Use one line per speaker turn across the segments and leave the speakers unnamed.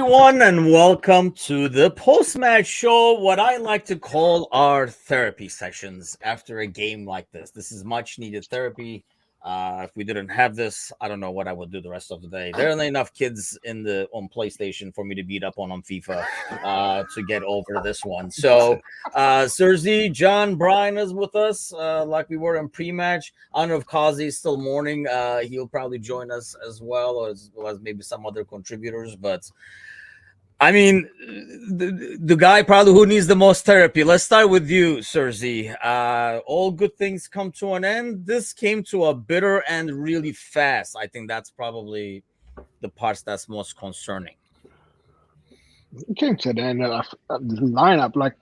everyone, and welcome to the Postmatch show, what I like to call our therapy sessions after a game like this. This is much needed therapy. If we didn't have this, I don't know what I would do the rest of the day. There aren't enough kids on PlayStation for me to beat up on FIFA to get over this one. So, Serzi, John, Brian is with us, like we were in pre-match. I don't know if Kazi is still mourning. He'll probably join us as well as maybe some other contributors. But I mean, the guy probably who needs the most therapy. Let's start with you, Serzi. All good things come to an end. This came to a bitter end really fast. I think that's probably the parts that's most concerning.
It came to the end of the lineup. Like,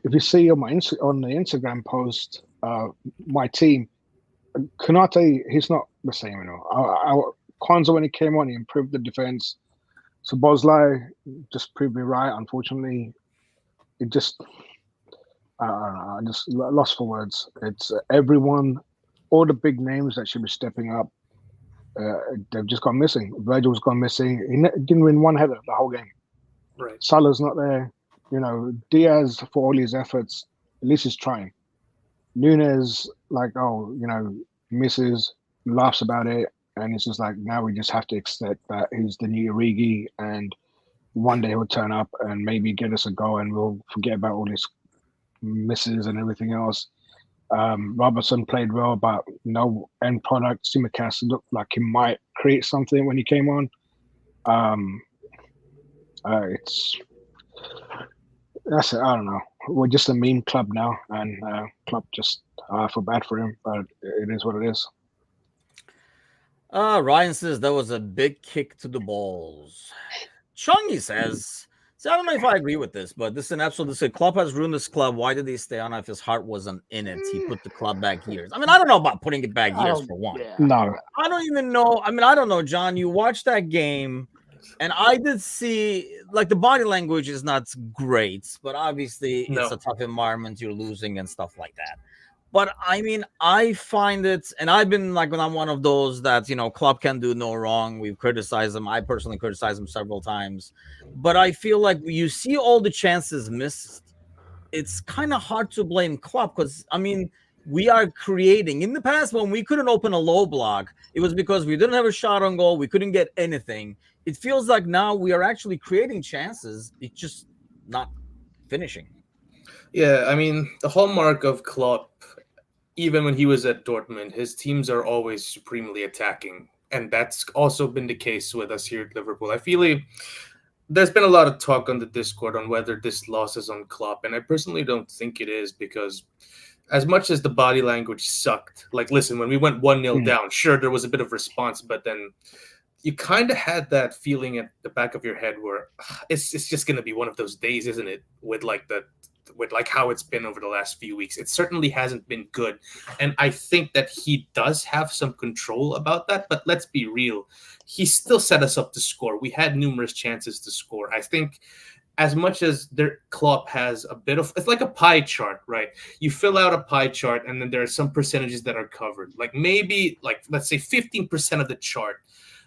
if you see on the Instagram post, my team, Konate, he's not the same anymore. Kwanzaa, when he came on, he improved the defense. So Bosley just proved me right. Unfortunately, it just I just lost for words. It's everyone, all the big names that should be stepping up. They've just gone missing. Virgil's gone missing. He didn't win one header the whole game.
Right.
Salah's not there. Diaz, for all his efforts, at least he's trying. Nunes, misses, laughs about it. And it's just like, now we just have to accept that he's the new Origi, and one day he'll turn up and maybe get us a goal, and we'll forget about all his misses and everything else. Robertson played well, but no end product. Tsimikas looked like he might create something when he came on. That's it. I don't know. We're just a meme club now, and club just I feel bad for him, but it is what it is.
Ryan says that was a big kick to the balls. Chungy says, I don't know if I agree with this, but this is an absolute. This Klopp has ruined this club. Why did he stay on if his heart wasn't in it? He put the club back years. I mean, I don't know about putting it back years for one.
Yeah.
No,
I don't even know. I mean, I don't know, John. You watched that game, and I did see like the body language is not great, but obviously it's a tough environment. You're losing and stuff like that. But I mean, I find it, and I've been like, when I'm one of those that, Klopp can do no wrong. We've criticized him. I personally criticized him several times. But I feel like you see all the chances missed. It's kind of hard to blame Klopp because, I mean, we are creating. In the past, when we couldn't open a low block, it was because we didn't have a shot on goal. We couldn't get anything. It feels like now we are actually creating chances. It's just not finishing.
Yeah, I mean, the hallmark of Klopp, even when he was at Dortmund, his teams are always supremely attacking. And that's also been the case with us here at Liverpool. I feel like there's been a lot of talk on the Discord on whether this loss is on Klopp. And I personally don't think it is, because as much as the body language sucked, like, listen, when we went 1-0 down, sure, there was a bit of response, but then you kind of had that feeling at the back of your head where it's just going to be one of those days, isn't it? With how it's been over the last few weeks. It certainly hasn't been good. And I think that he does have some control about that. But let's be real. He still set us up to score. We had numerous chances to score. I think as much as their Klopp has a bit of, it's like a pie chart, right? You fill out a pie chart and then there are some percentages that are covered. Like maybe, let's say 15% of the chart.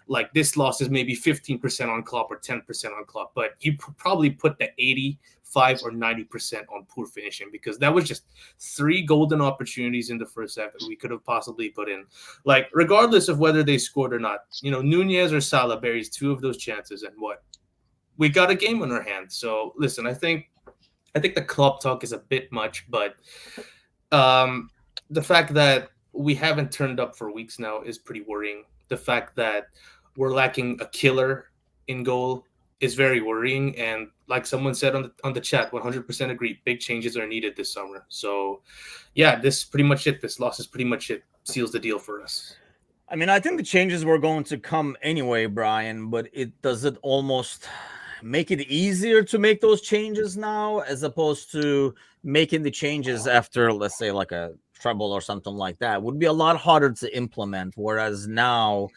Like this loss is maybe 15% on Klopp or 10% on Klopp, but you probably put the 85 or 90% on poor finishing, because that was just 3 golden opportunities in the first half that we could have possibly put in. Like, regardless of whether they scored or not, Nunez or Salah buries 2 of those chances, and we got a game on our hands. So listen, I think the Klopp talk is a bit much, but the fact that we haven't turned up for weeks now is pretty worrying. The fact that we're lacking a killer in goal is very worrying. And like someone said on the chat, 100% agree. Big changes are needed this summer. So, yeah, this is pretty much it. This loss is pretty much it. Seals the deal for us.
I mean, I think the changes were going to come anyway, Brian, but does it almost make it easier to make those changes now as opposed to making the changes after, let's say, like a treble or something like that? Would be a lot harder to implement. Whereas now,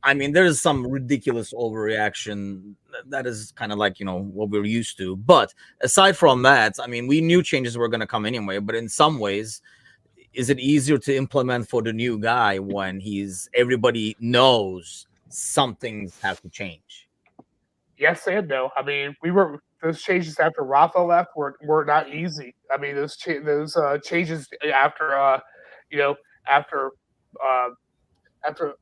I mean, there's some ridiculous overreaction that is kind of like, what we're used to. But aside from that, I mean, we knew changes were going to come anyway. But in some ways, is it easier to implement for the new guy when everybody knows some things have to change?
yes and no. I mean, those changes after Rafa left were not easy. I mean, those changes after you know after uh, after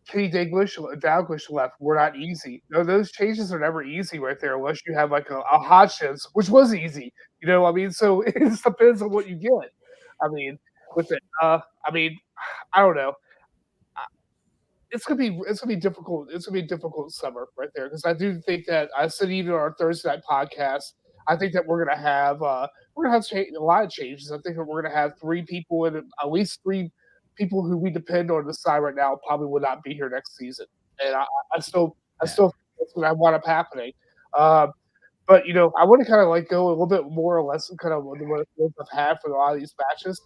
Kenny Dalglish left were not easy. No, those changes are never easy right there unless you have like a Hodgins, which was easy. I mean, so it just depends on what you get. I mean, with it, I mean, I don't know. It's gonna be difficult. It's gonna be a difficult summer right there because I do think that I said even on our Thursday night podcast. I think that we're gonna have a lot of changes. I think that we're gonna have three people and at least three people who we depend on the side right now probably will not be here next season. And I still think that's what I want up happening. Um, but I want to kind of like go a little bit more or less kind of what I've had for a lot of these matches.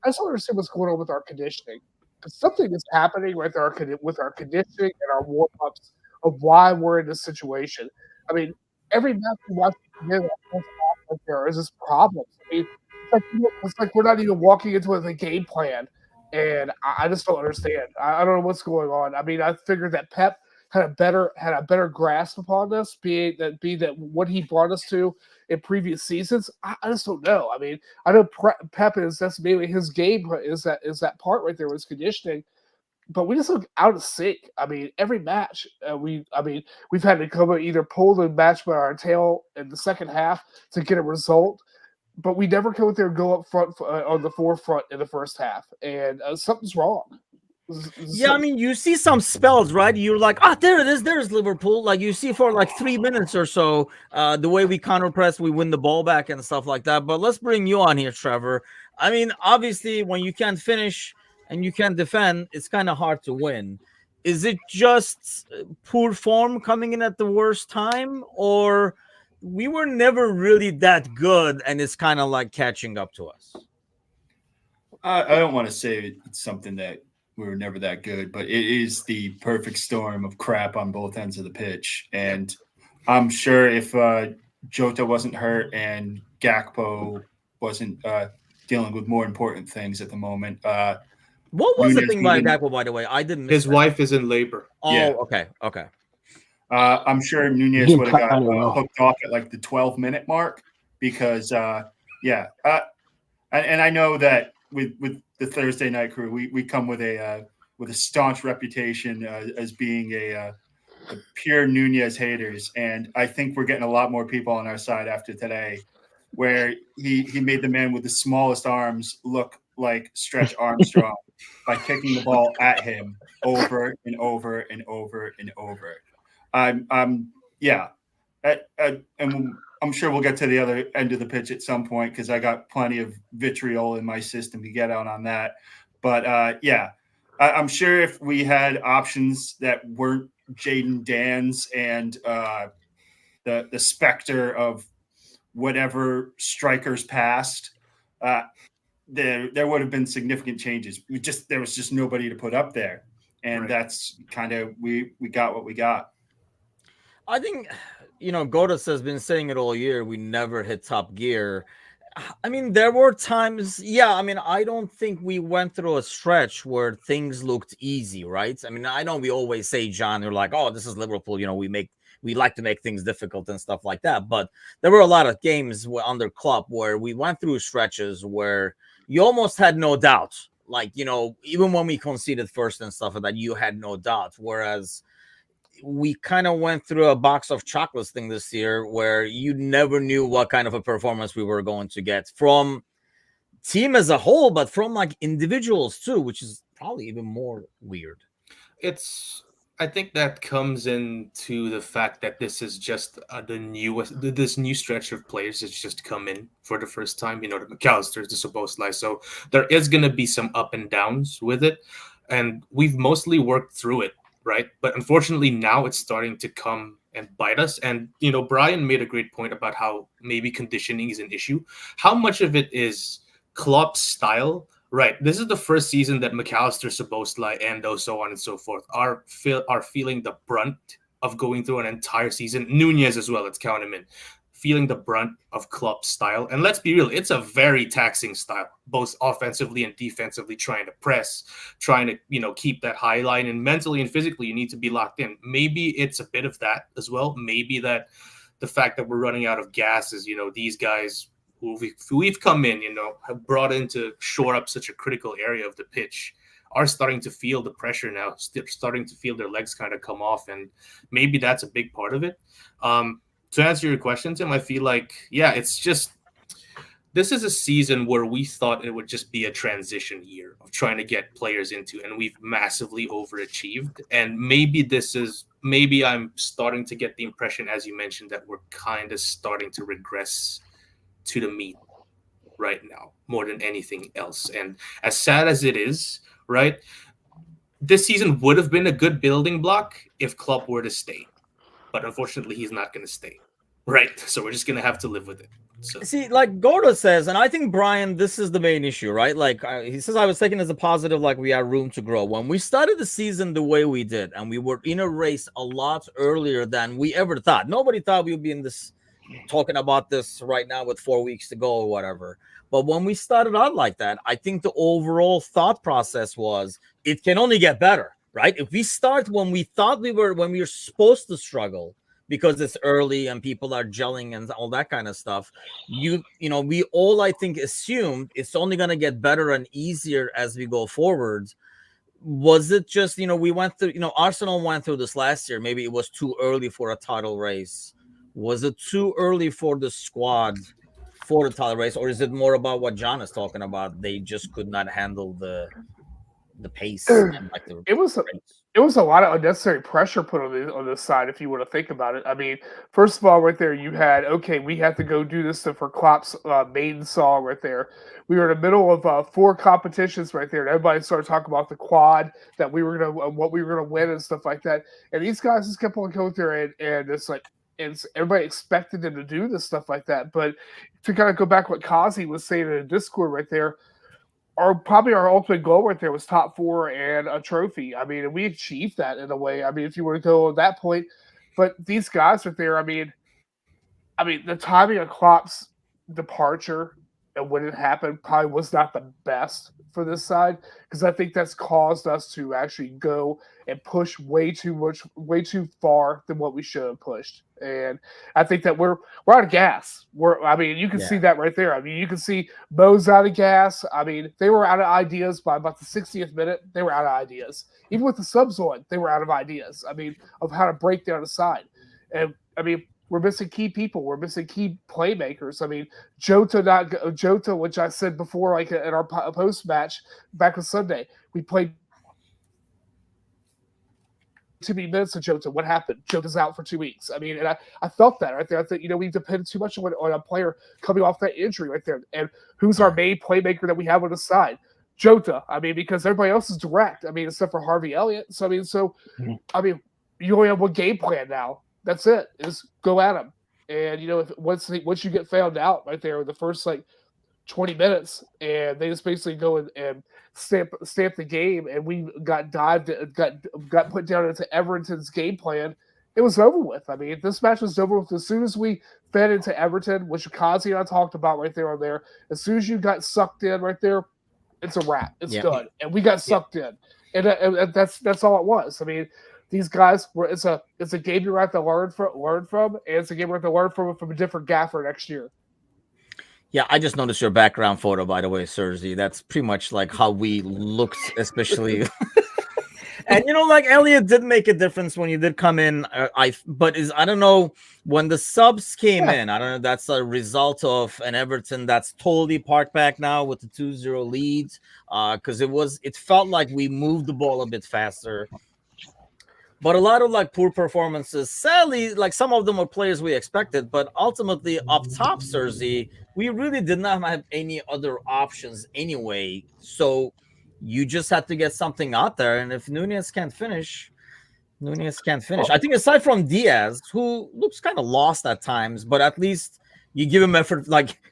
I just don't understand what's going on with our conditioning. 'Cause something is happening with our conditioning and our warm ups of why we're in this situation. I mean, every match we watch together, like there is this problem. I mean, it's like we're not even walking into the game plan, and I just don't understand. I don't know what's going on. I mean, I figured that Pep had a better grasp upon this, being that what he brought us to in previous seasons. I just don't know. I mean, I know Pep that's mainly his game is that part right there with his conditioning, but we just look out of sync. I mean, every match we've had to come either pull the match by our tail in the second half to get a result, but we never come out there and go up front on the forefront in the first half, and something's wrong.
Yeah, I mean, you see some spells, right? You're like, ah, there it is. There's Liverpool. Like you see for like 3 minutes or so, the way we counter press, we win the ball back and stuff like that. But let's bring you on here, Trevor. I mean, obviously, when you can't finish and you can't defend, it's kind of hard to win. Is it just poor form coming in at the worst time, or we were never really that good and it's kind of like catching up to us?
I don't want to say it's something that we were never that good, but it is the perfect storm of crap on both ends of the pitch. And I'm sure if Jota wasn't hurt and Gakpo wasn't dealing with more important things at the moment.
What was the thing by Gakpo, by the way? I didn't miss
His wife is in labor.
Oh,
Yeah.
Okay.
I'm sure Nunez would have got hooked off at like the 12-minute mark because, and I know that with the Thursday night crew, we come with a staunch reputation as being a pure Nunez haters, and I think we're getting a lot more people on our side after today, where he made the man with the smallest arms look like Stretch Armstrong by kicking the ball at him over and over and over and over. And I'm sure we'll get to the other end of the pitch at some point because I got plenty of vitriol in my system to get out on that. But I'm sure if we had options that weren't Jaden Dan's and the specter of whatever strikers passed, there would have been significant changes. There was just nobody to put up there, and right. That's kind of we got what we got.
I think, Godas has been saying it all year. We never hit top gear. I mean, there were times, I don't think we went through a stretch where things looked easy, right? I mean, I know we always say, John, you're like, oh, this is Liverpool. We like to make things difficult and stuff like that. But there were a lot of games under Klopp where we went through stretches where you almost had no doubt. Like, even when we conceded first and stuff like that, you had no doubt. Whereas we kind of went through a box of chocolates thing this year where you never knew what kind of a performance we were going to get from team as a whole, but from like individuals too, which is probably even more weird.
I think that comes into the fact that this is just this new stretch of players that's just come in for the first time. The McAllisters, the Szoboszlai. So there is going to be some up and downs with it, and we've mostly worked through it. Right. But unfortunately, now it's starting to come and bite us. And, Brian made a great point about how maybe conditioning is an issue. How much of it is Klopp's style? Right. This is the first season that McAllister, Szoboszlai, Endo, so on and so forth are feeling the brunt of going through an entire season. Nunez as well. Let's count him in. feeling the brunt of Klopp's style. And let's be real, it's a very taxing style, both offensively and defensively, trying to press, trying to, keep that high line, and mentally and physically, you need to be locked in. Maybe it's a bit of that as well. Maybe that the fact that we're running out of gas is, these guys who we've come in, have brought in to shore up such a critical area of the pitch are starting to feel the pressure now, starting to feel their legs kind of come off. And maybe that's a big part of it. To answer your question, Tim, I feel like, it's just, this is a season where we thought it would just be a transition year of trying to get players into, and we've massively overachieved. And maybe I'm starting to get the impression, as you mentioned, that we're kind of starting to regress to the mean right now more than anything else. And as sad as it is, right, this season would have been a good building block if Klopp were to stay. But unfortunately, he's not going to stay, right? So we're just going to have to live with it. So.
See, like Gordo says, and I think, Brian, this is the main issue, right? Like he says, I was taking as a positive, like we had room to grow. When we started the season the way we did, and we were in a race a lot earlier than we ever thought. Nobody thought we would be in this, talking about this right now with 4 weeks to go or whatever. But when we started out like that, I think the overall thought process was it can only get better, right? If we start when we thought we were supposed to struggle because it's early and people are gelling and all that kind of stuff, we all, I think, assumed it's only going to get better and easier as we go forward. Was it just, we went through, Arsenal went through this last year. Maybe it was too early for a title race. Was it too early for the squad for the title race, or is it more about what John is talking about? They just could not handle the pace. And like
it was a lot of unnecessary pressure put on this side, if you want to think about it. I mean, first of all, right there, you had, okay, we have to go do this for Klopp's maiden song right there. We were in the middle of 4 competitions right there, and everybody started talking about the quad that we were what we were gonna win and stuff like that. And these guys just kept on going there, and it's like, and everybody expected them to do this stuff like that. But to kind of go back what Kazi was saying in the Discord right there, probably our ultimate goal right there was top 4 and a trophy. I mean, and we achieved that in a way. I mean, if you were to go at that point, but these guys right there, I mean, the timing of Klopp's departure and when it happened probably was not the best for this side, because I think that's caused us to actually go and push way too far than what we should have pushed. And I think that we're out of gas. You can see that right there. I mean, you can see Mo's out of gas. I mean, they were out of ideas by about the 60th minute. They were out of ideas. Even with the subs on, they were out of ideas. I mean, of how to break down the side. And I mean, we're missing key people. We're missing key playmakers. I mean, Jota, which I said before, like in our post match back on Sunday, we played too many minutes of Jota. What happened? Jota's out for 2 weeks. I mean, and I felt that right there. I thought, we depended too much on a player coming off that injury right there. And who's our main playmaker that we have on the side? Jota. I mean, because everybody else is direct. I mean, except for Harvey Elliott. So, you only have one game plan now. That's it. Is go at them. And, once you get found out right there in the first, 20 minutes, and they just basically go and stamp the game, and we got got put down into Everton's game plan, it was over with. I mean, this match was over with as soon as we fed into Everton, which Kazi and I talked about right there on there. As soon as you got sucked in right there, it's a wrap. It's done. And we got sucked in. And that's all it was. I mean, these guys were. It's a game you're going to have to learn from, and it's a game we're going to learn from a different gaffer next year.
Yeah, I just noticed your background photo, by the way, Sergi. That's pretty much like how we looked, especially. And Elliot did make a difference when you did come in. I don't know when the subs came in. I don't know. That's a result of an Everton that's totally parked back now with the 2-0 lead. Because it felt like we moved the ball a bit faster. But a lot of poor performances. Sadly, some of them were players we expected, but ultimately up top, Sergi, we really did not have any other options anyway. So you just had to get something out there. And if Nunez can't finish. I think aside from Diaz, who looks kind of lost at times, but at least you give him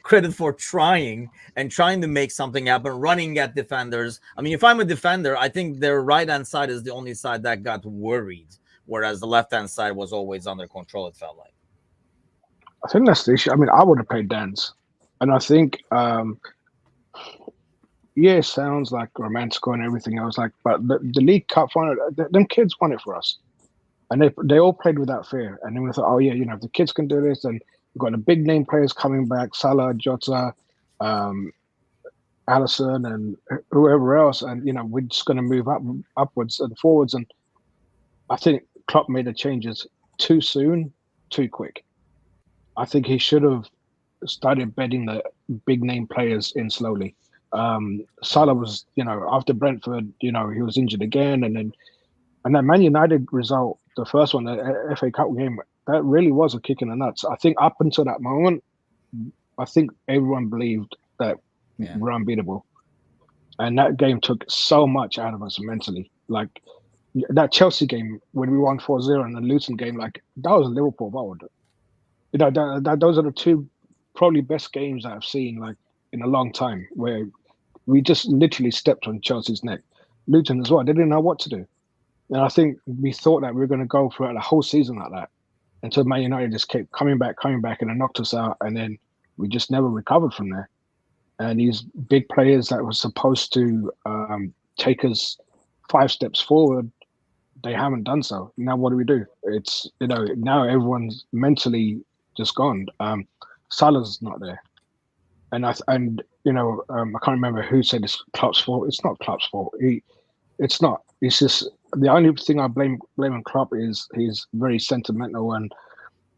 credit for trying to make something happen, running at defenders. I mean, if I'm a defender, I think their right-hand side is the only side that got worried, whereas the left-hand side was always under control, it felt like.
I think that's the issue. I mean, I would have played Dan's, and I think, yeah, it sounds like romantical and everything else, like, but the League Cup final, them kids won it for us, and they all played without fear. And then we thought, oh yeah, if the kids can do this, and we've got the big name players coming back, Salah, Jota, Allison, and whoever else, and we're just going to move upwards and forwards. And I think Klopp made the changes too soon, too quick. I think he should have started bedding the big name players in slowly. Salah was, after Brentford, he was injured again, and that Man United result, the first one, the FA Cup game, that really was a kick in the nuts. I think up until that moment, I think everyone believed that we're unbeatable, and that game took so much out of us mentally. Like that Chelsea game when we won 4-0, and the Luton game, like that was Liverpool mode. Those are the two probably best games I've seen like in a long time, where we just literally stepped on Chelsea's neck. Luton as well, they didn't know what to do. And I think we thought that we were going to go throughout the whole season like that, until Man United just kept coming back, and then knocked us out, and then we just never recovered from there. And these big players that were supposed to take us 5 steps forward, they haven't done so. Now what do? It's now everyone's mentally just gone. Salah's not there, and I can't remember who said it's Klopp's fault. It's not Klopp's fault. It's not. It's just the only thing I blame on Klopp is he's very sentimental and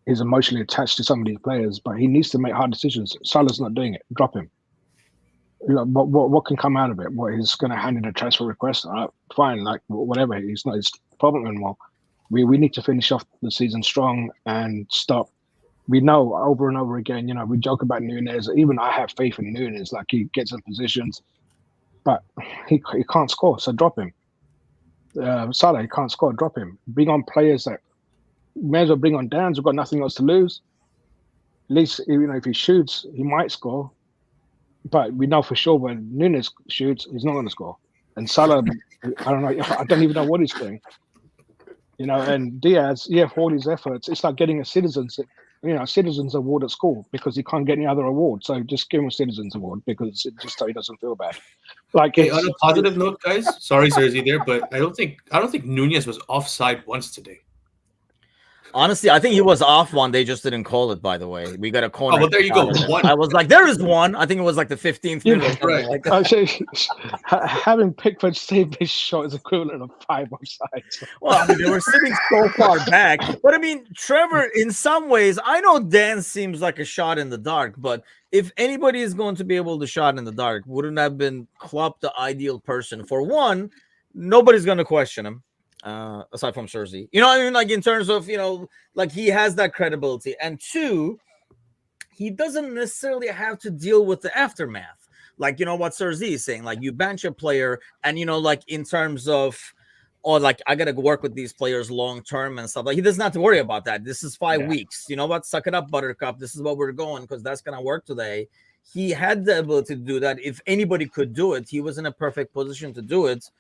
he's emotionally attached to some of these players, but he needs to make hard decisions. Salah's not doing it. Drop him. But what can come out of it? What, he's going to hand in a transfer request? All right, fine, like whatever. It's not his problem anymore. We need to finish off the season strong and stop. We know over and over again, we joke about Núñez. Even I have faith in Núñez. Like he gets in positions, but he can't score. So drop him. Salah, he can't score. Drop him. Bring on players that may as well bring on Downs. We've got nothing else to lose. At least if he shoots, he might score. But we know for sure when Núñez shoots, he's not going to score. And Salah, I don't know. I don't even know what he's doing. And Diaz, for all his efforts, it's like getting a Citizens Award at school because he can't get any other award. So just give him a Citizens Award because just so he doesn't feel bad. Like
on a positive note, guys. Sorry, Sergi, there, but I don't think Núñez was offside once today.
Honestly, I think he was off one. They just didn't call it, by the way. We got a corner.
Oh, well, there you go.
I was like, there is one. I think it was like the 15th minute.
Right.
Like that.
Having Pickford save his shot is equivalent of 5 offsides.
Well, they were sitting so far back. But I mean, Trevor, in some ways, I know Dan seems like a shot in the dark, but if anybody is going to be able to shot in the dark, wouldn't have been Klopp the ideal person? For one, nobody's going to question him. Aside from Cersei, like in terms of, like he has that credibility. And 2, he doesn't necessarily have to deal with the aftermath. Like, what Cersei is saying, like you bench a player and, like in terms of, like I got to work with these players long-term and stuff. Like he doesn't have to worry about that. This is 5 weeks. You know what? Suck it up, Buttercup. This is what we're going because that's going to work today. He had the ability to do that. If anybody could do it, he was in a perfect position to do it.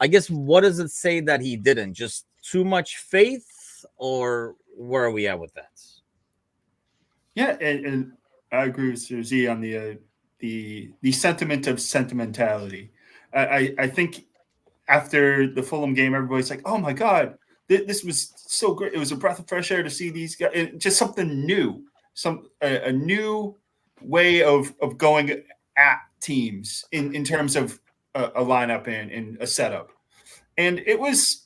I guess what does it say that he didn't? Just too much faith, or where are we at with that?
Yeah, and I agree with Sergi on the sentiment of sentimentality. I think after the Fulham game, everybody's like, "Oh my God, this was so great! It was a breath of fresh air to see these guys. Just something new, a new way of going at teams in terms of." A lineup and a setup. And it was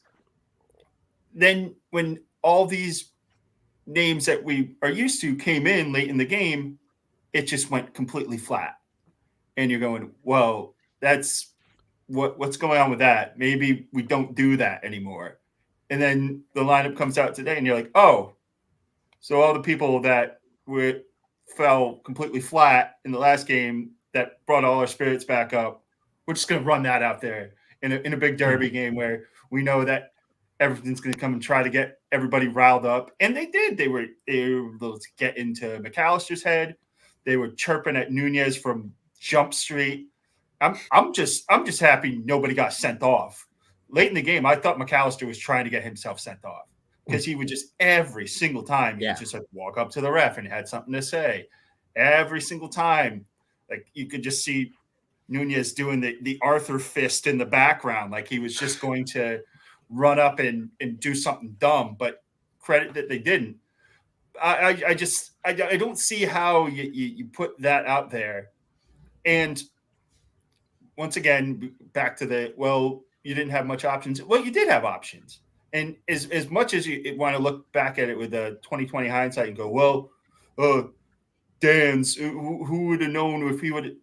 then when all these names that we are used to came in late in the game, it just went completely flat. And you're going, well, that's what's going on with that. Maybe we don't do that anymore. And then the lineup comes out today and you're like, oh, so all the people that fell completely flat in the last game that brought all our spirits back up, we're just going to run that out there in a big derby game where we know that Everton's going to come and try to get everybody riled up. And they did. They were able to get into McAllister's head. They were chirping at Núñez from Jump Street. I'm just happy nobody got sent off. Late in the game, I thought McAllister was trying to get himself sent off. because he would just every single time he would just like walk up to the ref and had something to say. Every single time, like you could just see Nunez doing the Arthur fist in the background, like he was just going to run up and do something dumb. But credit that they didn't. I don't see how you put that out there. And once again, back to you didn't have much options. Well, you did have options. And as much as you want to look back at it with a 2020 hindsight and go, well, Dan's, who would have known if he would?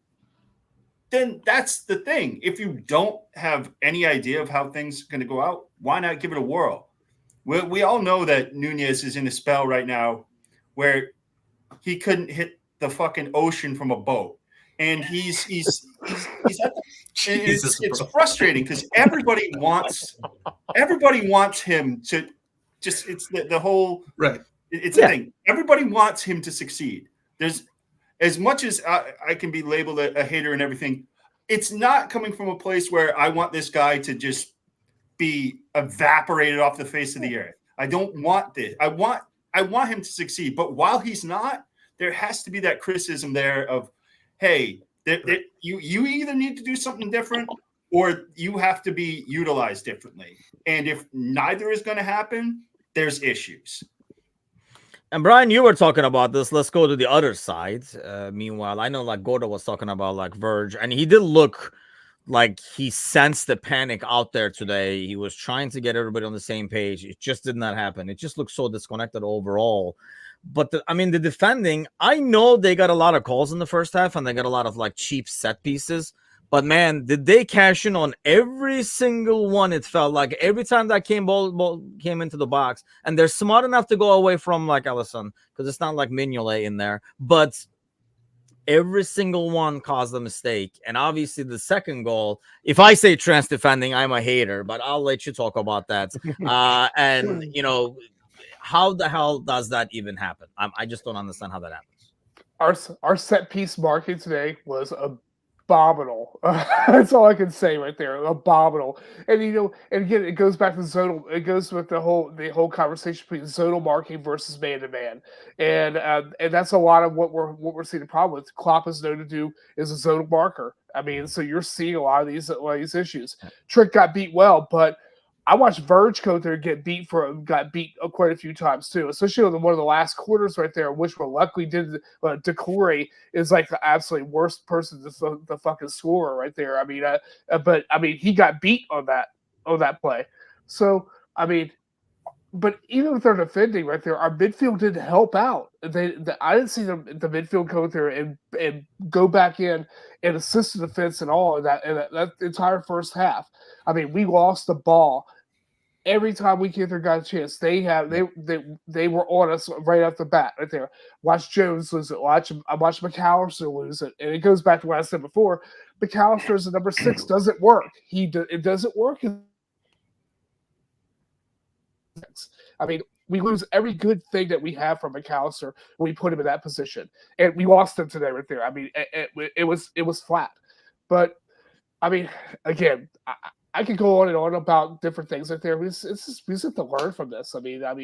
Then that's the thing. If you don't have any idea of how things are going to go out, why not give it a whirl? We all know that Nunez is in a spell right now where he couldn't hit the fucking ocean from a boat. And he's at the, it's frustrating because everybody wants him to just, it's the whole,
right.
It's the thing. Everybody wants him to succeed. There's, as much as I can be labeled a hater and everything, it's not coming from a place where I want this guy to just be evaporated off the face of the earth. I don't want this. I want him to succeed. But while he's not, there has to be that criticism there of, hey, you either need to do something different or you have to be utilized differently. And if neither is going to happen, there's issues.
And Brian, you were talking about this. Let's go to the other side. Meanwhile, I know like Gordo was talking about like Verge, and he did look like he sensed the panic out there today. He was trying to get everybody on the same page. It just did not happen. It just looked so disconnected overall. But the defending, I know they got a lot of calls in the first half and they got a lot of like cheap set pieces. But man, did they cash in on every single one? It felt like every time that ball came into the box, and they're smart enough to go away from like Ellison because it's not like Mignolet in there. But every single one caused a mistake. And obviously the second goal, if I say trans defending, I'm a hater, but I'll let you talk about that. And, you know, how the hell does that even happen? I just don't understand how that happens.
Our set piece marking today was abominable. That's all I can say right there. Abominable. And you know, and again, it goes back to zonal. It goes with the whole conversation between zonal marking versus man to man, and that's a lot of what we're seeing the problem with. Klopp is known to do is a zonal marker. I mean, so you're seeing a lot of these issues. Trick got beat well, but I watched Verge go there get beat quite a few times too, especially on one of the last quarters right there, which were luckily did. Decore is like the absolutely worst person to the fucking scorer right there. I mean, but I mean he got beat on that play. So I mean, but even with their defending right there, our midfield didn't help out. I didn't see the midfield go there and go back in and assist the defense at all in that entire first half. I mean, we lost the ball every time we got a chance. They were on us right off the bat right there. Watch Jones lose it. I watched McAllister lose it, and it goes back to what I said before. McAllister as a number 6 doesn't work. It doesn't work. I mean, we lose every good thing that we have from McAllister when we put him in that position, and we lost him today right there. I mean, it was flat. But I mean, again, I could go on and on about different things right there. We just have to learn from this. I mean, I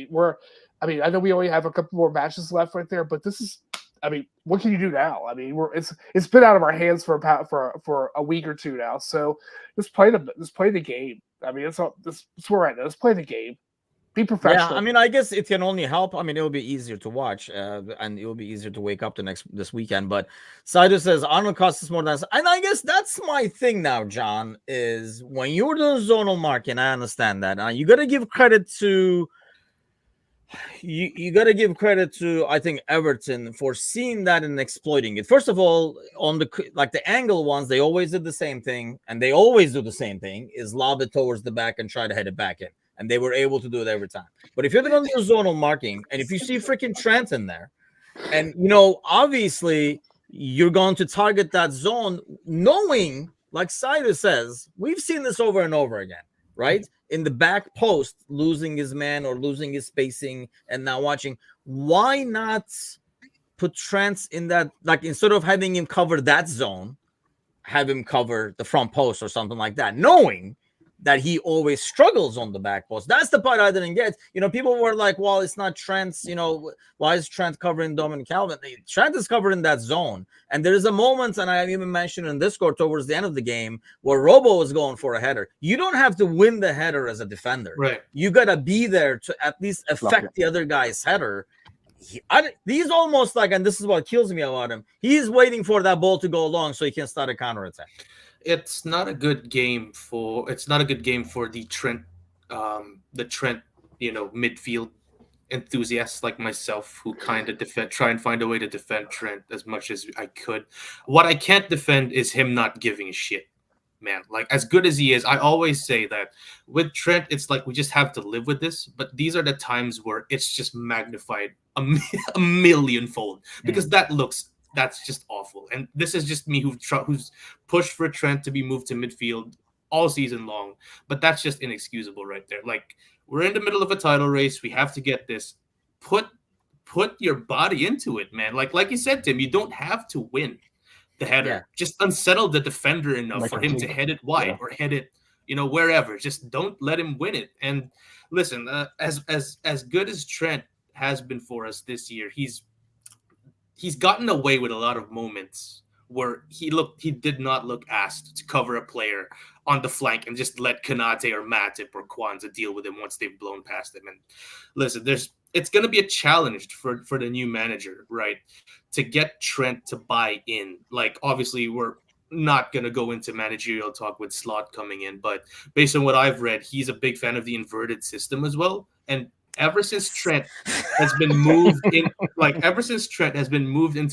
know we only have a couple more matches left right there, but this is. I mean, what can you do now? I mean, it's been out of our hands for a week or two now. So just play the game. I mean, it's where we're at. Let's play the game. Be professional.
Yeah, I mean, I guess it can only help. I mean, it'll be easier to watch, and it'll be easier to wake up this weekend. But Saito says Arnold costs us more than us, and I guess that's my thing now, John. Is when you're doing zonal marking, I understand that. You got to give credit to you got to give credit to I think Everton for seeing that and exploiting it. First of all, on the angle ones, they always did the same thing, and they always do the same thing: is lob it towards the back and try to head it back in. And they were able to do it every time. But if you're going to do zonal marking, and if you see freaking Trent in there, and, you know, obviously you're going to target that zone knowing, like Saito says, we've seen this over and over again, right? In the back post, losing his man or losing his spacing and now watching. Why not put Trent in that, like, instead of having him cover that zone, have him cover the front post or something like that, knowing that he always struggles on the back post. That's the part I didn't get. People were like, well, it's not Trent's, why is Trent covering Dominic Calvin? Trent is covering that zone. And there's a moment, and I even mentioned in Discord towards the end of the game, where Robo was going for a header. You don't have to win the header as a defender.
Right.
You got to be there to at least affect the other guy's header. He's almost like, and this is what kills me about him, he's waiting for that ball to go long so he can start a counterattack.
It's not a good game for the Trent midfield enthusiasts like myself who kind of try and find a way to defend Trent as much as I could. What I can't defend is him not giving a shit, man. Like, as good as he is, I always say that with Trent, it's like we just have to live with this. But these are the times where it's just magnified a millionfold, because that's just awful. And this is just me who's pushed for Trent to be moved to midfield all season long. But that's just inexcusable right there. Like, we're in the middle of a title race. We have to get this. Put your body into it, man. Like you said, Tim, you don't have to win the header.
Yeah.
Just unsettle the defender enough for him to head it wide or head it, wherever. Just don't let him win it. And listen, as good as Trent has been for us this year, he's gotten away with a lot of moments where he did not look asked to cover a player on the flank and just let Konate or Matip or Kwanzaa deal with him once they've blown past him. And listen, it's going to be a challenge for the new manager, right, to get Trent to buy in. Like, obviously, we're not going to go into managerial talk with Slot coming in, but based on what I've read, he's a big fan of the inverted system as well. And ever since Trent has been moved into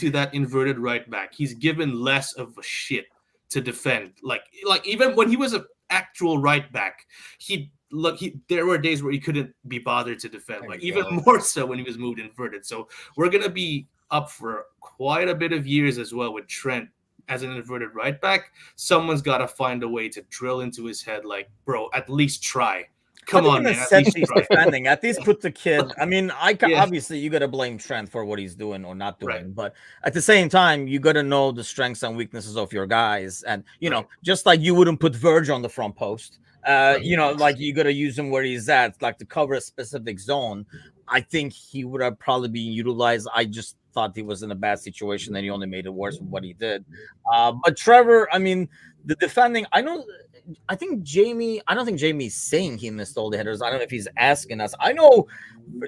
that inverted right back, he's given less of a shit to defend. Like even when he was an actual right back, there were days where he couldn't be bothered to defend. Like, even more so when he was moved inverted. So we're gonna be up for quite a bit of years as well with Trent as an inverted right back. Someone's got to find a way to drill into his head, like, bro, at least try. Come on, man.
Defending. At least put the kid. I mean, obviously you got to blame Trent for what he's doing or not doing, right. But at the same time, you got to know the strengths and weaknesses of your guys, and just like you wouldn't put Verge on the front post. Like, you got to use him where he's at, like, to cover a specific zone. I think he would have probably been utilized. I just thought he was in a bad situation, and he only made it worse with what he did. But Trevor, I mean, the defending, I don't think Jamie's saying he missed all the headers. I don't know if he's asking us. I know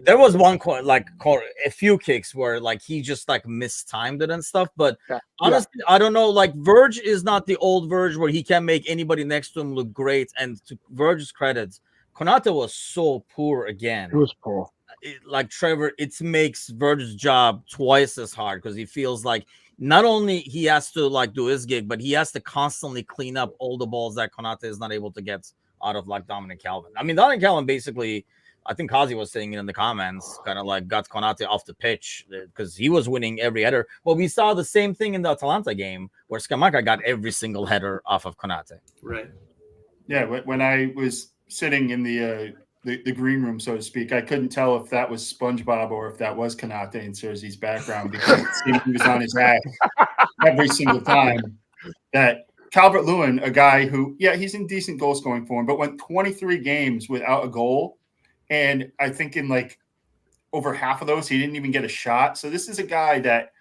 there was one a few kicks where, like, he just, like, mistimed it and stuff. But honestly, I don't know. Like, Verge is not the old Verge where he can make anybody next to him look great. And to Verge's credit, Konate was so poor again.
He was poor.
Like Trevor, it makes Verge's job twice as hard, because he feels like not only he has to, like, do his gig, but he has to constantly clean up all the balls that Konate is not able to get out of, like, Dominic Calvin. I mean, Dominic Calvin basically, I think Kazi was saying it in the comments, kind of like got Konate off the pitch because he was winning every header. Well, we saw the same thing in the Atalanta game where Scamacca got every single header off of Konate.
Right.
Yeah, when I was sitting in the green room, so to speak, I couldn't tell if that was SpongeBob or if that was Konate in Cersei's background, because it seemed he was on his ass every single time. That Calvert-Lewin, a guy who, he's in decent goal scoring form, but went 23 games without a goal, and I think in, like, over half of those he didn't even get a shot. So this is a guy that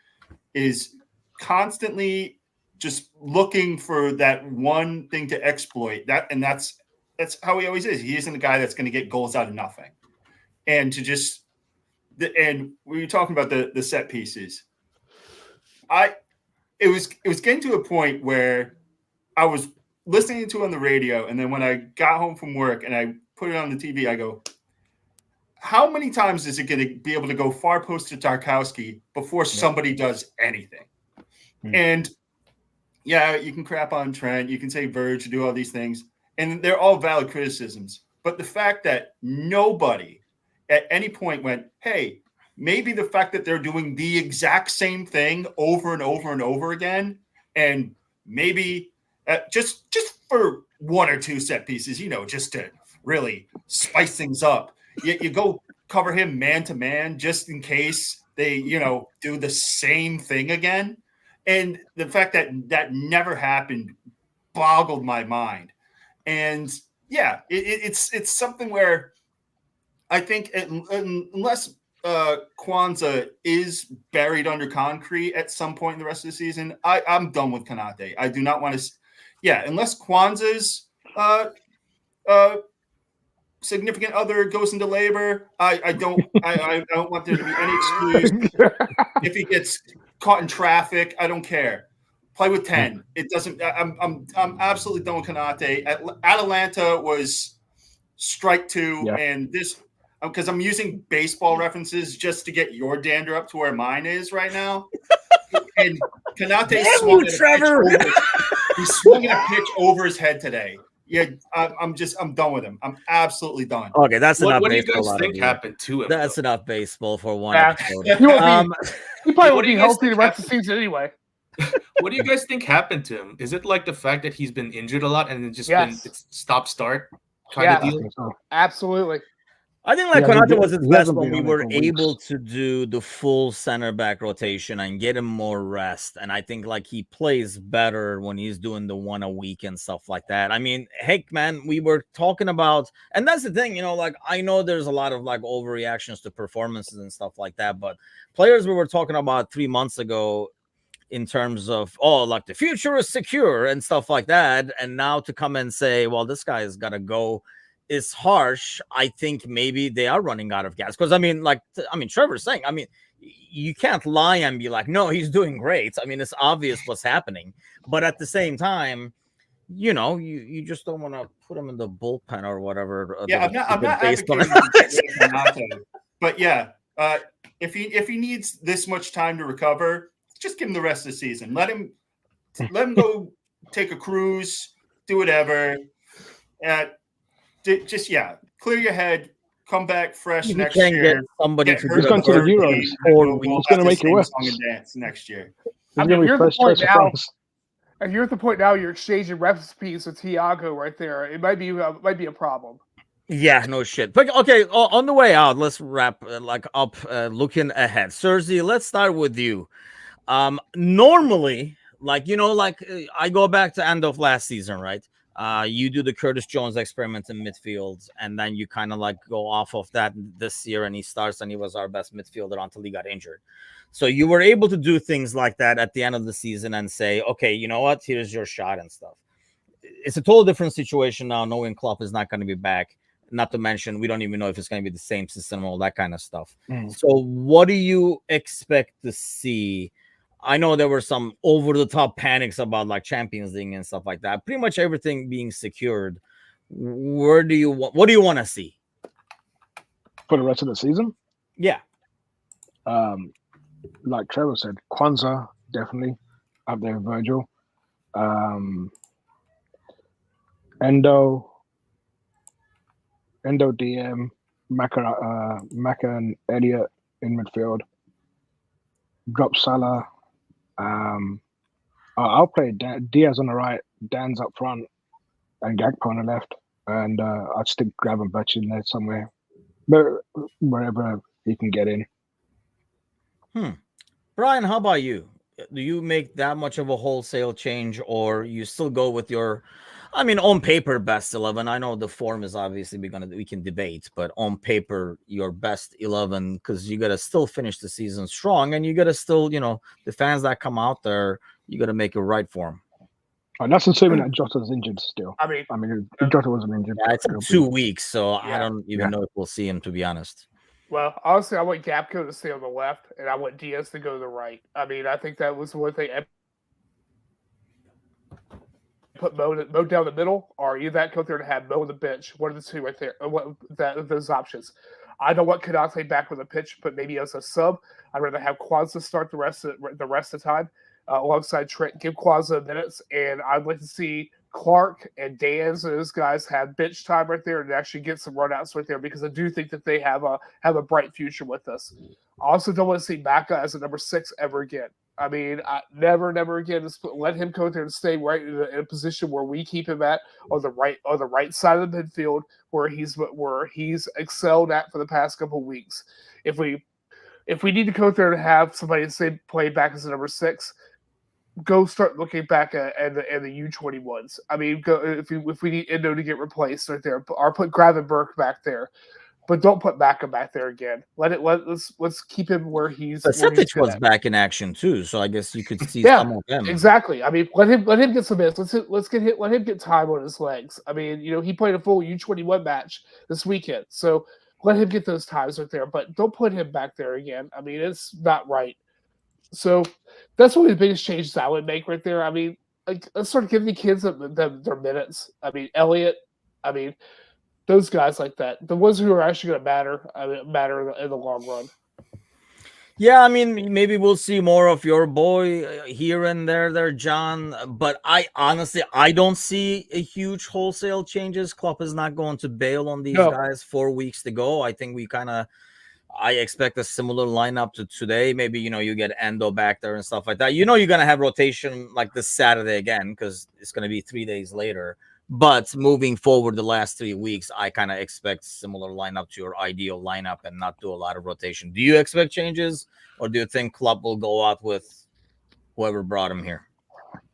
is constantly just looking for that one thing to exploit. That's how he always is. He isn't a guy that's going to get goals out of nothing. And and we were talking about the set pieces. It was getting to a point where I was listening to it on the radio, and then when I got home from work and I put it on the TV, I go, how many times is it going to be able to go far post to Tarkowski before somebody does anything? And you can crap on Trent, you can say Verge, do all these things, and they're all valid criticisms. But the fact that nobody at any point went, hey, maybe the fact that they're doing the exact same thing over and over and over again, and maybe just for one or two set pieces, just to really spice things up, you go cover him man to man just in case they, do the same thing again. And the fact that that never happened boggled my mind. And yeah, it's something where I think unless Kwanzaa is buried under concrete at some point in the rest of the season, I'm done with Konate. I do not want to. Yeah, unless Kwanzaa's significant other goes into labor, I don't want there to be any excuse. If he gets caught in traffic, I don't care. Play with 10. It doesn't. I'm absolutely done with Konate. Atalanta was strike 2, and this because I'm using baseball references just to get your dander up to where mine is right now. And Konate swung at a pitch over his head today. Yeah, I'm done with him. I'm absolutely done.
Okay, that's enough.
What do you guys think happened to him?
That's enough baseball for one episode.
He probably would be healthy the rest of the season anyway.
What do you guys think happened to him? Is it like the fact that he's been injured a lot and just been stop-start kind of deal?
So. Absolutely.
I think Konate was his best when we were able to do the full center back rotation and get him more rest. And I think he plays better when he's doing the 1 a week and stuff like that. I mean, heck, man, we were talking about, and that's the thing, I know there's a lot of overreactions to performances and stuff like that, but players we were talking about 3 months ago in terms of, the future is secure and stuff like that. And now to come and say, well, this guy has got to go, is harsh. I think maybe they are running out of gas because Trevor's saying, you can't lie and be like, no, he's doing great. I mean, it's obvious what's happening, but at the same time, you just don't want to put him in the bullpen or whatever.
Yeah, I'm not advocating but yeah, if he needs this much time to recover, just give him the rest of the season. Let him go take a cruise, do whatever. Clear your head, come back fresh next year.
Somebody
to he's going to the Euros. He's going to make it work.
Song and dance next year.
You're at the point now. You're exchanging recipes with Thiago right there. It might be a problem.
Yeah, no shit. But okay, on the way out, let's wrap up. Looking ahead, Sergi, let's start with you. Normally, I go back to end of last season, right? You do the Curtis Jones experiment in midfield, and then you kind of go off of that this year, and he starts, and he was our best midfielder until he got injured. So you were able to do things like that at the end of the season and say, okay, you know what? Here's your shot and stuff. It's a total different situation now, knowing Klopp is not going to be back. Not to mention, we don't even know if it's going to be the same system and all that kind of stuff. So what do you expect to see? I know there were some over-the-top panics about Champions League and stuff like that. Pretty much everything being secured. What do you want to see
for the rest of the season?
Yeah,
like Trevor said, Kwanzaa definitely up there with Virgil. Endo DM, Maka and Elliott in midfield. Drop Salah. I'll play Diaz on the right, Dan's up front, and Gakpo on the left, and I'd stick Gravenberch in there somewhere, but wherever he can get in.
Brian, how about you? Do you make that much of a wholesale change, or you still go with your, on paper, best 11? I know the form is obviously we can debate, but on paper, your best 11, because you got to still finish the season strong, and you got to still, the fans that come out there, you got to make it right for them.
And that's assuming that Jota's injured still. If Jota wasn't injured.
Yeah, it's 2 weeks, so I don't even know if we'll see him, to be honest.
Well, honestly, I want Gakpo to stay on the left, and I want Diaz to go to the right. I think that was one thing. Put Mo down the middle, or you that coach there to have Mo on the bench. One of the two right there. Those options. I don't want Konate back on the pitch, but maybe as a sub. I'd rather have Kwanzaa start the rest of the time alongside Trent. Give Kwanzaa minutes, and I'd like to see Clark and Danz and those guys have bench time right there and actually get some runouts right there, because I do think that they have a bright future with us. I also don't want to see Maka as a number 6 ever again. Never again. Just let him go there and stay right in a position where we keep him at on the right side of the midfield, where he's excelled at for the past couple of weeks. If we need to go there to have somebody say play back as a number 6, go start looking back at the U21s. I mean, go if we need Endo to get replaced right there, or put Gravenberg back there, but don't put Macca back there again. Let's keep him where he's.
Pacific was back in action too, so I guess you could see some of them.
Exactly. I mean, let him get some minutes. Let him get time on his legs. I mean, he played a full U21 match this weekend, so let him get those times right there. But don't put him back there again. I mean, it's not right. So that's one of the biggest changes I would make right there. I mean, like, let's start giving the kids their minutes. I mean, Elliott. I mean, those guys like that, the ones who are actually going to matter in the long run.
Yeah, I mean, maybe we'll see more of your boy here and there, John. But I honestly don't see a huge wholesale changes. Klopp is not going to bail on these guys 4 weeks to go. I think I expect a similar lineup to today. Maybe, you get Endo back there and stuff like that. You're going to have rotation like this Saturday again because it's going to be 3 days later. But moving forward the last 3 weeks, I kind of expect similar lineup to your ideal lineup and not do a lot of rotation. Do you expect changes, or do you think Klopp will go out with whoever brought him here?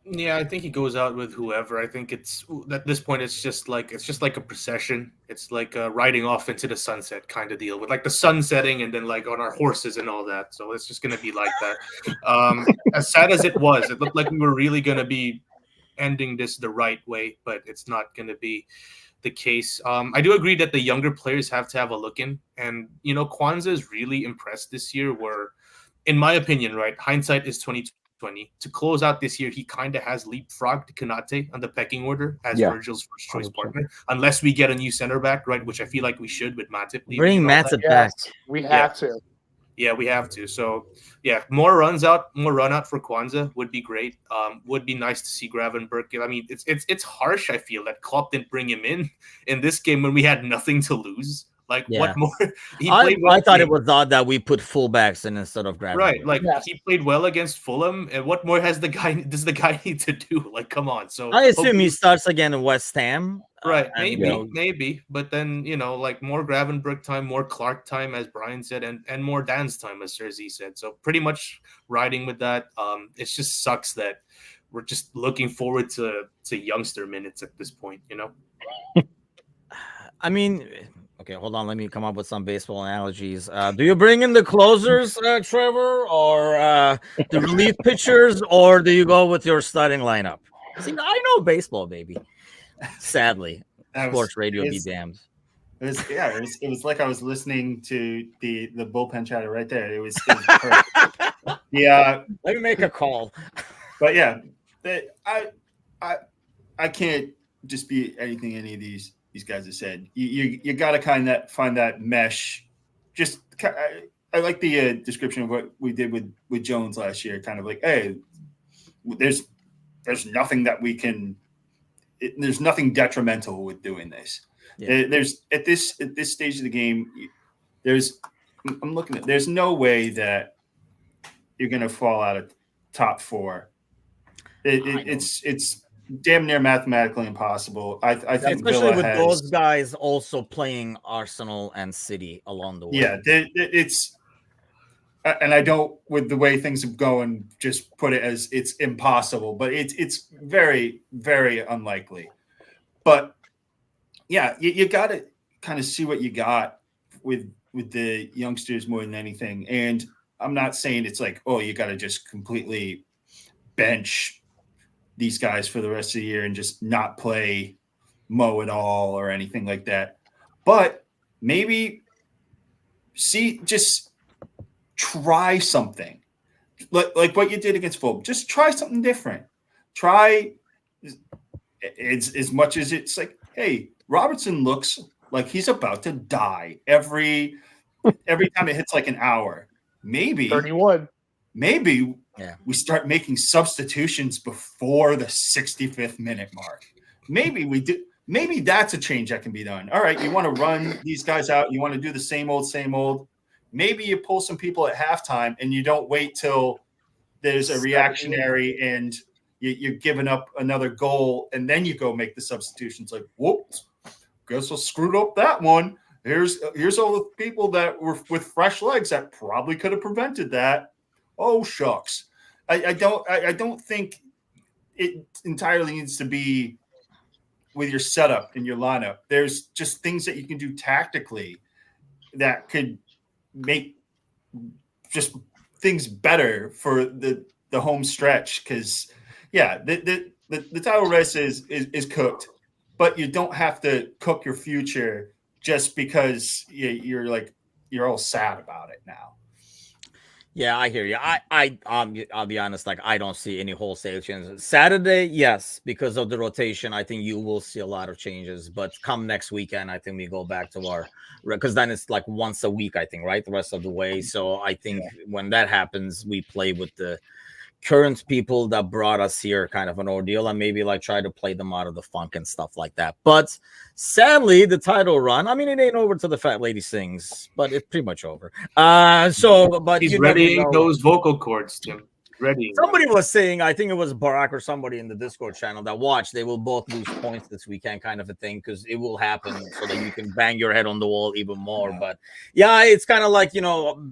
Yeah, I think he goes out with whoever. I think it's at this point it's just like a procession. It's like riding off into the sunset kind of deal with like the sun setting and then like on our horses and all that. So it's just gonna be like that. As sad as it was, it looked like we were really gonna be ending this the right way, but it's not going to be the case. I do agree that the younger players have to have a look in, and Kwanzaa is really impressed this year. Where, in my opinion, right, hindsight is 2020. To close out this year, he kind of has leapfrogged Konate on the pecking order as Virgil's first choice partner, unless we get a new center back, right? Which I feel like we should with Matip.
Bring Matip back.
We have to.
Yeah, we have to. So, yeah, more run out for Kwanzaa would be great. Would be nice to see Gravenberg. I mean, it's harsh. I feel that Klopp didn't bring him in this game when we had nothing to lose. Like, what more?
I thought it was odd that we put fullbacks in instead of Gravenberg.
Right, like he played well against Fulham, and what more does the guy need to do? Like, come on. So
I assume he starts again in West Ham.
Right, maybe, but then like more Gravenberg time, more Clark time, as Brian said, and more Dan's time, as Sir Z said. So pretty much riding with that. It just sucks that we're just looking forward to youngster minutes at this point.
I mean, okay, hold on. Let me come up with some baseball analogies. Do you bring in the closers, Trevor, or the relief pitchers, or do you go with your starting lineup? See, I know baseball, baby. Sadly, sports radio be damned.
It was like I was listening to the bullpen chatter right there. It was perfect. Yeah,
let me make a call.
But yeah, I can't dispute anything any of these guys have said. You got to kind of find that mesh. Just I like the description of what we did with Jones last year. Kind of like, hey, there's nothing that we can. There's nothing detrimental with doing this. Yeah. There's at this stage of the game, I'm looking at. There's no way that you're going to fall out of top four. It's damn near mathematically impossible. I think
especially with those guys also playing Arsenal and City along the way.
Yeah, it's. And I don't, with the way things are going, just put it as it's impossible, but it's very, very unlikely. But yeah, you got to kind of see what you got with the youngsters more than anything. And I'm not saying it's like, oh, you got to just completely bench these guys for the rest of the year and just not play Mo at all or anything like that. But maybe just try something like what you did against Fulham. Just try something different. Try as much as it's like, hey, Robertson looks like he's about to die every time it hits like an hour. Maybe
31.
Maybe we start making substitutions before the 65th minute mark. Maybe we do. Maybe that's a change that can be done. All right, you want to run these guys out. You want to do the same old. Maybe you pull some people at halftime and you don't wait till there's a reactionary and you're giving up another goal and then you go make the substitutions. Like, whoops, guess I screwed up that one. Here's all the people that were with fresh legs that probably could have prevented that. Oh, shucks. I don't think it entirely needs to be with your setup and your lineup. There's just things that you can do tactically that could make just things better for the home stretch. Because the title race is cooked, but you don't have to cook your future just because you're all sad about it now.
Yeah, I hear you. I'll be honest. Like, I don't see any wholesale changes. Saturday, yes, because of the rotation, I think you will see a lot of changes. But come next weekend, I think we go back to our, because then it's like once a week, I think, right, the rest of the way. So I think when that happens, we play with the current people that brought us here, kind of an ordeal, and maybe like try to play them out of the funk and stuff like that. But sadly, the title run, I mean, it ain't over till the fat lady sings, but it's pretty much over. But
he's readying those vocal cords, Tim. Ready.
Somebody was saying, I think it was Barack or somebody in the Discord channel, that watch, they will both lose points this weekend, kind of a thing, because it will happen so that you can bang your head on the wall even more. But yeah, it's kind of like,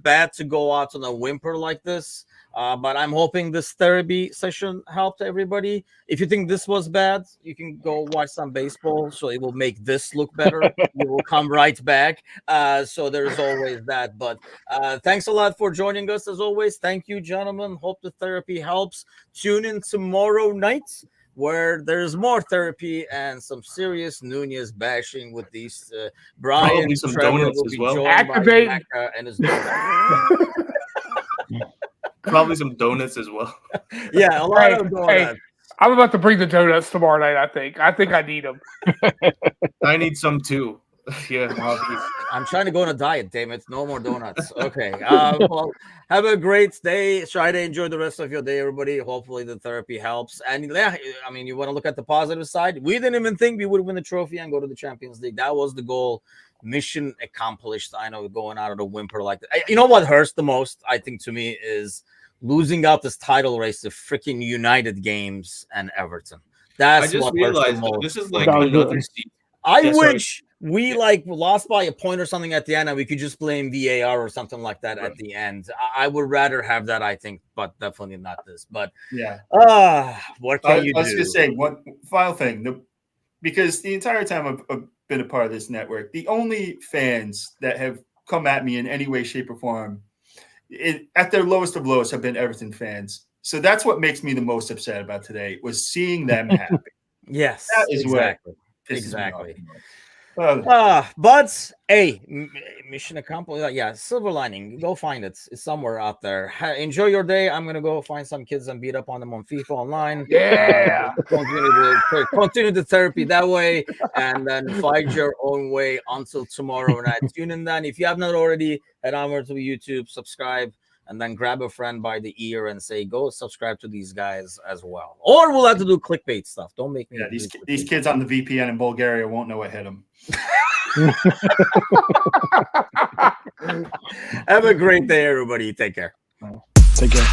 bad to go out on a whimper like this. But I'm hoping this therapy session helped everybody. If you think this was bad, you can go watch some baseball, so it will make this look better. You will come right back. So there's always that. But thanks a lot for joining us, as always. Thank you, gentlemen. Hope the therapy helps. Tune in tomorrow night, where there's more therapy and some serious Nunez bashing with these Brian.
Probably some donuts as well.
Activate
and his
Probably some donuts as well.
Yeah, a lot of donuts.
Hey, I'm about to bring the donuts tomorrow night. I think I need them.
I need some too. Yeah,
I'm trying to go on a diet. Damn it! No more donuts. Okay. Well, have a great day. Try to enjoy the rest of your day, everybody. Hopefully, the therapy helps. And yeah, I mean, you want to look at the positive side. We didn't even think we would win the trophy and go to the Champions League. That was the goal. Mission accomplished. I know, going out of the whimper like that. You know what hurts the most, I think, to me, is losing out this title race to freaking United games and Everton. That's
I just
what
realized
hurts the most.
this is like another seat.
I wish we lost by a point or something at the end, and we could just blame VAR or something like that at the end. I would rather have that, I think, but definitely not this. But what can you do?
I was going to say one final thing, because the entire time I've been a part of this network, the only fans that have come at me in any way, shape, or form at their lowest of lows have been Everton fans. So that's what makes me the most upset about today, was seeing them happy.
Yes,
that is
exactly.
Well,
but hey, mission accomplished. Yeah, silver lining. Go find it. It's somewhere out there. Enjoy your day. I'm gonna go find some kids and beat up on them on FIFA online.
Yeah.
Continue the therapy that way, and then find your own way until tomorrow night. Tune in then. If you have not already, head over to YouTube, subscribe, and then grab a friend by the ear and say, go subscribe to these guys as well. Or we'll have to do clickbait stuff. Don't make me.
Yeah, these kids on the VPN in Bulgaria won't know what hit them.
Have a great day, everybody. Take care.
Take care.